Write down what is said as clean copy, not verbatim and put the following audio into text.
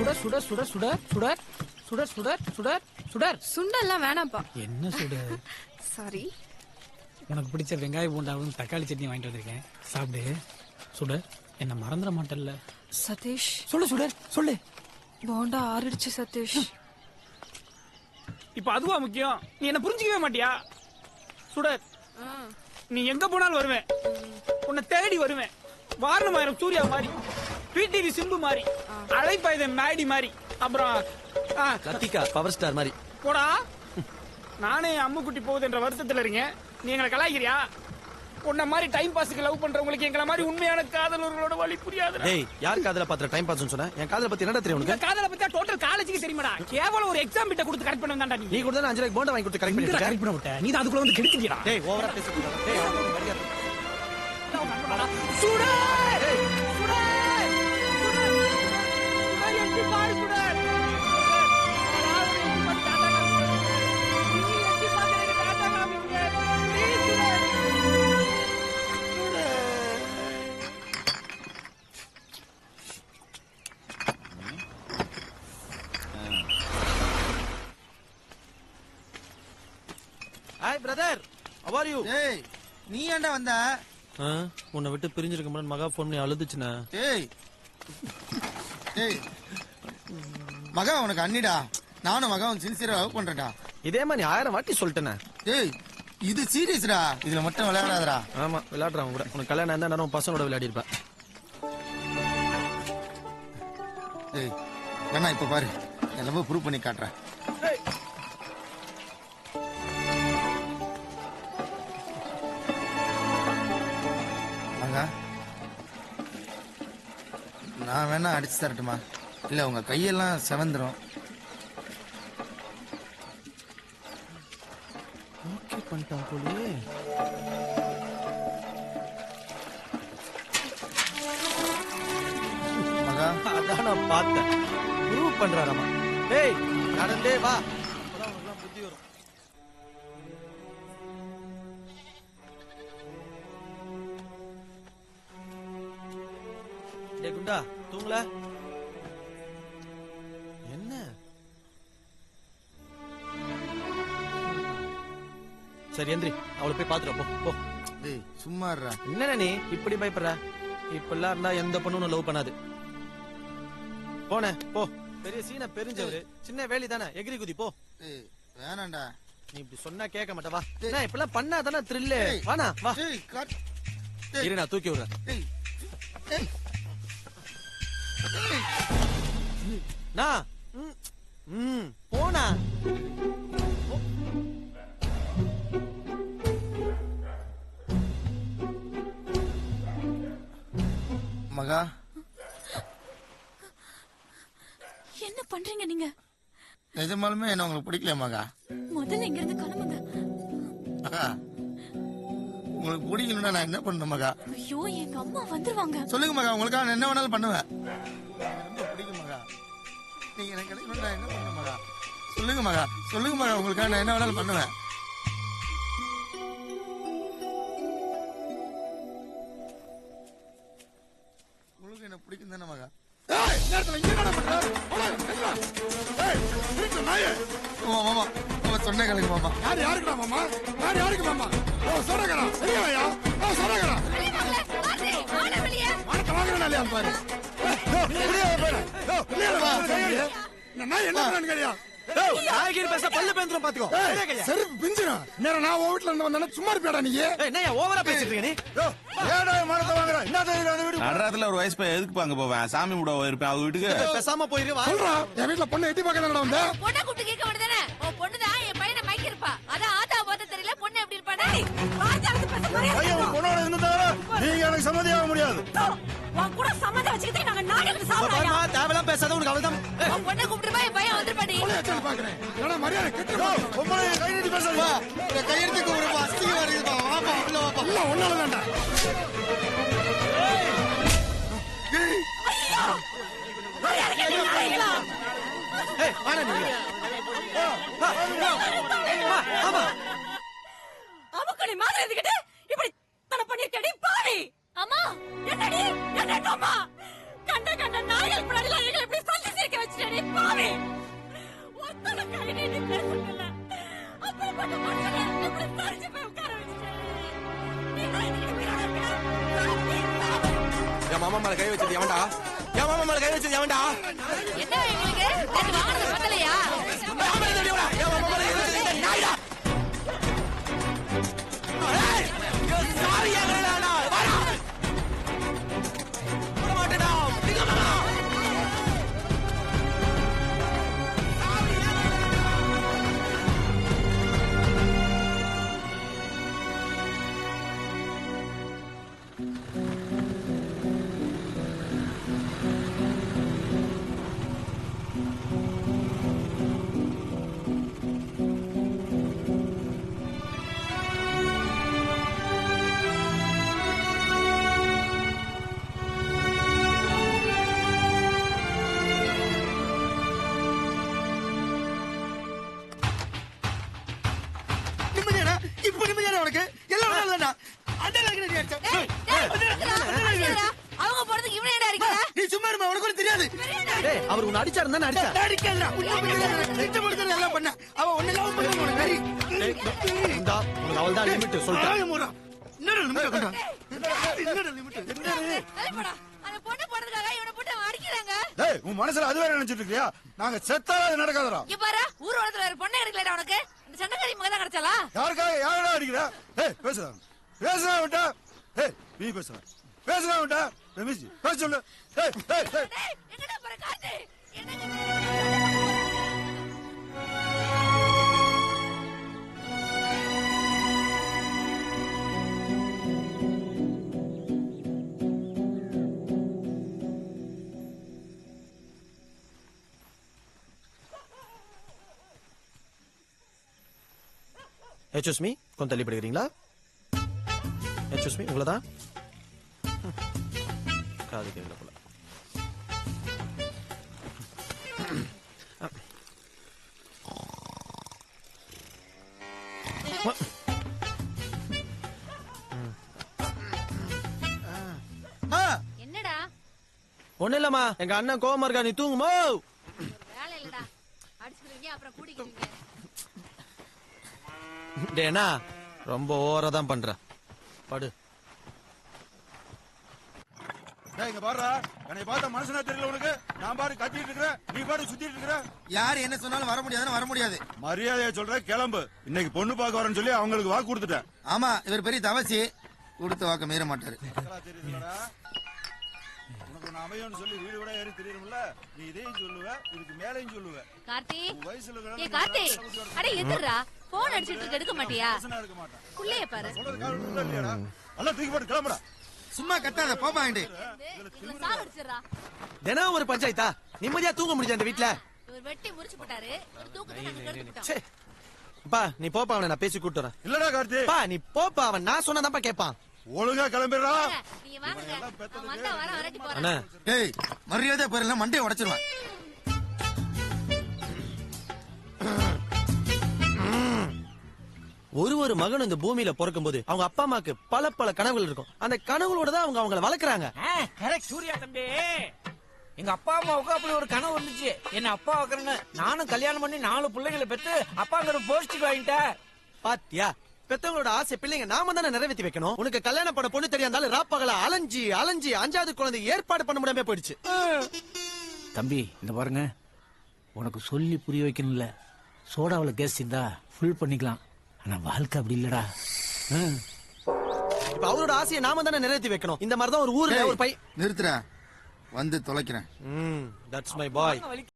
சுட சுட சுட சுட சுட சுட சுட சுட சுடர். சுண்டெல்லாம் வேணாம்ப்பா. என்ன சுட? சாரி. உனக்கு பிடிச்ச வெங்காய பூண்டாவும் தக்காளி சட்னி வாங்கிட்டு வந்திருக்கேன், சாப்பிடு. சுட, என்ன மறந்துட மாட்டேல்ல? சதீஷ் சொல்லு சுடர், சொல்லு. போண்டா ஆறிடுச்சு சதீஷ். இப்ப அதுவா முக்கியம்? நீ என்ன புரிஞ்சுக்கவே மாட்டியா? சுடர், நீ எங்க போனாலும் வருவேன், உன்னை தேடி வருவேன். வாரணமாயிரம் சூர்யா மாதிரி, பிடிவி சிம்பு மாதிரி, அழைப்பாயுத மேடி மாதிரி, அப்புறம் லத்திகா பவர் ஸ்டார் மாதிரி. போடா. நானே அம்முக்குட்டி போகுது என்ற வருத்தத்துல இருக்கேன், நீ எங்களை கலாய்க்கிறியா? உன்ன மாதிரி டைம் பாஸ்க்கு லவ் பண்றவங்களுக்கு எங்களை மாதிரி உண்மையான காதலர்களோட வழி புரியாது. டேய், யார் காதல பாத்துற டைம் பாஸ்னு சொன்ன? என் காதல பத்தி என்னடா தெரியும் உனக்கு? காதல பத்தி டோட்டல் காலேஜுக்கு தெரியுமாடா? கேவலம் ஒரு எக்ஸாம் பிட்ட கொடுத்து கரெக்ட் பண்ண வந்தாடா நீ. நீ கூட தான் 5 ரூபாய்க்கு போண்டா வாங்கி கொடுத்து கரெக்ட் பண்ணி விட்ட. நீ தான் அதுக்குள்ள வந்து கெடுத்துட்டியா? டேய், ஓவரா பேசிட்டு. டேய், சுடா சுடா எட்டி பாரு சுடா. Hi brother, how are you? ஏய், நீ ஏன்டா வந்த? உன்னை விட்டு பிரிஞ்சிருக்க முடியாது. மகா போன் பண்ணி அழுதுச்சுனா. ஏய் ஏய், மகா உனக்கு அண்ணிடா. நானும் மகாவும் சின்சியரா லவ் பண்றேன்டா. இதே மாதிரி 1000 வாட்டி சொல்லிட்டேனே. ஏய், இது சீரியஸ்டா, இதுல மட்டும் விளையாடாதடா. ஆமா, விளையாடுறான் கூட. உனக்கு கல்யாணம் இருந்தா நான் பசங்களோட விளையாடி இருப்பேன். ஏய், வேணா இப்ப பாரு, என் லவ் ப்ரூவ் பண்ணி காட்டுறேன். மகா, நான் வேணா அடிச்சு தரட்டுமா? இல்ல உங்க கையெல்லாம் செவந்துரும். ஓகே பண்ணிட்டான் போலியே. மகா, அதான் நான் பார்த்தேன். ப்ரூவ் பண்றாராமா. டேய், நடந்தே வா. அப்பதான் உனக்கு புத்தி வரும். டேய் குண்டா, தூங்கல? என்ன? சரி எந்திரி, அவளை போய் பாத்துரு. போ போ. டேய் சும்மா இருடா. என்ன நீ இப்படி பயப்படுற? இப்பெல்லாம் இருந்தா எந்த பொண்ணும் லவ் பண்ணாது. போனே போ. பெரிய சீன பெரிஞ்சவரு, சின்ன வேலி தானே, எகிரி குதி போ. ஏய் வேணாம்டா. நீ இப்படி சொன்னா கேட்க மாட்ட. வா. என்ன இப்பெல்லாம் பண்ணாதானே த்ரில். வானா வா. ஏய் கட். இரு, நான் தூக்கி விடுறேன். ஏய் ஏய் நான் போனா. மகா, என்ன பண்றீங்க நீங்க? நிஜமாலுமே என்ன உங்களுக்கு பிடிக்கல மகா? முதல்ல இங்க இருந்து கிளம்புங்க. மகா, உங்களுக்கு பிடிக்கணும்னா நான் என்ன பண்ணணும் மகா? ஐயோ, எங்க அம்மா வந்துருவாங்க. சொல்லுங்க மகா, உங்களுக்காக நான் என்ன வேணாலும் பண்ணுவேன். ரொம்ப பிடிக்கும் மகா. நீங்க எனக்கு கிடைக்கணும், நான் என்ன பண்ணணும் மகா? சொல்லுங்க மகா, சொல்லுங்க மகா, உங்களுக்காக நான் என்ன வேணாலும் பண்ணுவேன். உங்களுக்கு என்ன பிடிக்கும் தானே மகா? மாமா, சொன்ன கலங்க மாமா. யாருக்கு மாமா? யாருக்கு மாமா? சொன்னகரா சரியா? சொன்னகரா மானத்தை வாங்குறா பாரு. நான் என்ன பண்ணேன்? நாயகிரி பேச பல்லு பேந்துரும் பாத்துக்கோ. செருப்பு பிஞ்சிரும். நேரம் நான் உன் வீட்டுல இருந்து வந்தா சும்மா இருப்பியாடா நீ? என்ன ஓவரா பேசிட்டு இருக்க நீ? ஏடா மானத்தை வாங்குற? என்ன தெரியுது அந்த வீடு? நடராத்துல ஒரு வயசு பையன் எதுக்கு பாங்க போவேன்? சாமி கூட இருப்பேன் அவங்க வீட்டுக்கு. பேசாம போயிரு. வா. சொல்றா, என் வீட்டுல பொண்ணு எட்டி பார்க்க தானடா வந்த? பொண்ணை கூப்பிட்டு கேட்க வேண்டியதானே? உன் பொண்ணுதான் என் பையனை மயக்கிருப்பா. அதான் ஆத்தா போத தெரியல, பொண்ணு எப்படி இருப்பாடா? பொண்ணோட இருந்தா நீங்க எனக்கு சம்மதியாக முடியாது. உன் கூட சம்மதம் வச்சுக்கிட்டு நாங்க நாடகம் சாப்பிடுறோம். தேவலாம் பேசாத, உனக்கு அவள்தான். உன் பொண்ணை கூப்பிட்டு என் பையன் வந்துருப்பாடி. பாக்குறேன். ஏன்னா மரியாதை கெட்டு உங்களை கை நீட்டி பேசுறா. கையெடுத்துக்கு ஒரு அஸ்திக்கு வருதுப்பா. வாப்பா உள்ள வாப்பா. இல்ல ஒன்னால தான்டா. ஏய், வாடா நீ. அவக்கடி மாதிரி இருந்துகிட்டு இப்படி தன பண்ணிருக்கடி பாவி. அம்மா, என்னடி? என்ன அம்மா? கண்ட நாய்கள் முன்னாடி எங்களை இப்படி சொல்லி சிரிக்க வச்சு எவன்டா என்ன எங்களுக்கு நேத்து வாங்கினது பத்தலையா? நிம்மதியாடா இப்ப நிம்மதியாடா உனக்கு எல்லாம் நல்லதாடா அதான் நீ அடிச்ச டேய், டேய், அடிக்கிறா. அவங்க போறதுக்கு இவனே ஏன்டா அடிக்கிற? நீ சும்மா இருமா உனக்கு ஒண்ணும் தெரியாது டேய் அவர் உன்னை அடிச்சாருன்னு தானே அடிச்சா அடிக்கல இஷ்டப்படுறது எல்லாம் பண்ண அவ ஒண்ணு எல்லாம் பண்ண உனக்கு கறி இந்தா உனக்கு அவள் தான் லிமிட் சொல்லிட்டேன் என்னடா லிமிட் தலைப்படா. அந்த பொண்ணு போறதுக்காக இவனை போட்டு அடிக்கிறாங்க. டேய் உன் மனசுல அது வேற நினைச்சிட்டு இருக்கியா நாங்க செத்தாலும் அது நடக்காதடா இங்க பாரு, ஊர் உலகத்துல வேற பொண்ணே கிடைக்கலடா உனக்கு. இந்த சண்டைக்காரி மகன் தான் கிடைச்சாளா? யாருக்காக யாரடா அடிக்கிறா ஏய் பேசுறா பேசுறா விட்டா ஏய் நீ பேசுறா விட்டா ரமேஷ் பேச சொல்லு ஏய் ஏய் ஏய் டேய், எங்கடா போற காத்து? என்னங்க? எச்எஸ் மீ கொஞ்சம் தள்ளி படிக்கிறீங்களா எச்எஸ் மீ உங்களை தான் காது கேட்கல போல என்னடா? ஒண்ணு இல்லம்மா எங்க அண்ணன் கோவமா இருக்கா நீ தூங்குமோ வேலை இல்லடா. அடிச்சுக்கிறீங்க அப்புறம் கூட்டிக்கிறீங்க. டேனா ரொம்ப ஓவரா தான் பண்ற படு டேய் இங்க பாருடா என்னை பார்த்தா மனுஷனா தெரியல உனக்கு நான் பாரு கட்டிட்டு இருக்கிறேன் நீ பாரு சுத்திட்டு இருக்கிற யார் என்ன சொன்னாலும் வர முடியாதுன்னு வர முடியாது மரியாதையா சொல்ற கிளம்பு இன்னைக்கு பொண்ணு பார்க்க வரேன்னு சொல்லி அவங்களுக்கு வாக்கு கொடுத்துட்டேன் ஆமா இவர் பெரிய தவசி கொடுத்த வாக்க மீற மாட்டாரு தெரியுதுலடா உனக்கு ஒண்ணு அமையும்னு சொல்லி வீடு விட ஏறி தெரியும்ல நீ இதையும் சொல்லுவ இதுக்கு மேலையும் சொல்லுவ கார்த்தி, உன் வயசுல ஏ கார்த்தி, அட எதுக்குடா போன் அடிச்சிட்டு இருக்க எடுக்க மாட்டியா? இருக்க மாட்டேன் புள்ளைய பாரு. சொல்றது காரணம் இல்லையாடா நல்லா தூக்கி போட்டு கிளம்புடா சும்மா கட்டாத போப்பா வேண்டி இவன் சாவடிச்சிடுறா. தினம் ஒரு பஞ்சாயத்தா நிம்மதியா தூங்க முடிஞ்ச அந்த வீட்டுல இவர் வெட்டி முறிச்சு போட்டாரு. ஒரு தூக்கத்தை நாங்க கெடுத்துட்டோம். ச்சே. பா நீ போப்பா அவனை நான் பேசி கூட்டு வரேன் இல்லடா கார்த்தி பா நீ போப்பா அவன் நான் சொன்னதாப்பா கேட்பான் ஒழுங்கா கிளம்பிடுறா நீங்க வாங்குங்க. அவன் வந்தா வர வரைக்கும் போறான். அண்ணா ஏய் மரியாதை போயிடல மண்டையை உடைச்சிருவான் ஒரு மகன் இந்த பூமியில பிறக்கும் போது அவங்க அப்பா அம்மாக்கு பல பல கனவுகள் இருக்கும் அந்த கனவுகளோட தான் அவங்க அவங்கள வளர்க்குறாங்க கரெக்ட் சூர்யா தம்பி. எங்க அப்பா அம்மாவுக்கு அப்படி ஒரு கனவு வந்துச்சு, என்ன அப்பா வைக்கிறேன்னு. நானும் கல்யாணம் பண்ணி 4 பிள்ளைங்களை பெற்று அப்பாங்கிற போஸ்டிக் வாங்கிட்டேன். பாத்தியா பெத்தவங்களோட ஆசை பிள்ளைங்க நாம தானே நிறைவேற்றி வைக்கணும் உனக்கு கல்யாணம் பண்ண பொண்ணு தெரியாதாலும் ராப்பகல அலைஞ்சி 5வது குழந்தை ஏற்பாடு பண்ண முடியாம போயிடுச்சு தம்பி இந்த பாருங்க உனக்கு சொல்லி புரிய வைக்கணும்ல சோடாவில் கேஸ் இருந்தா ஃபுல் பண்ணிக்கலாம் ஆனா வாழ்க்கை அப்படி இல்லடா இப்ப அவரோட ஆசையை நாம தானே நிறைவேற்றி வைக்கணும் இந்த மாதிரிதான் ஒரு ஊர்ல ஒரு பை நிறுத்துற வந்து தொலைக்கிறேன் தட்ஸ் மை பாய்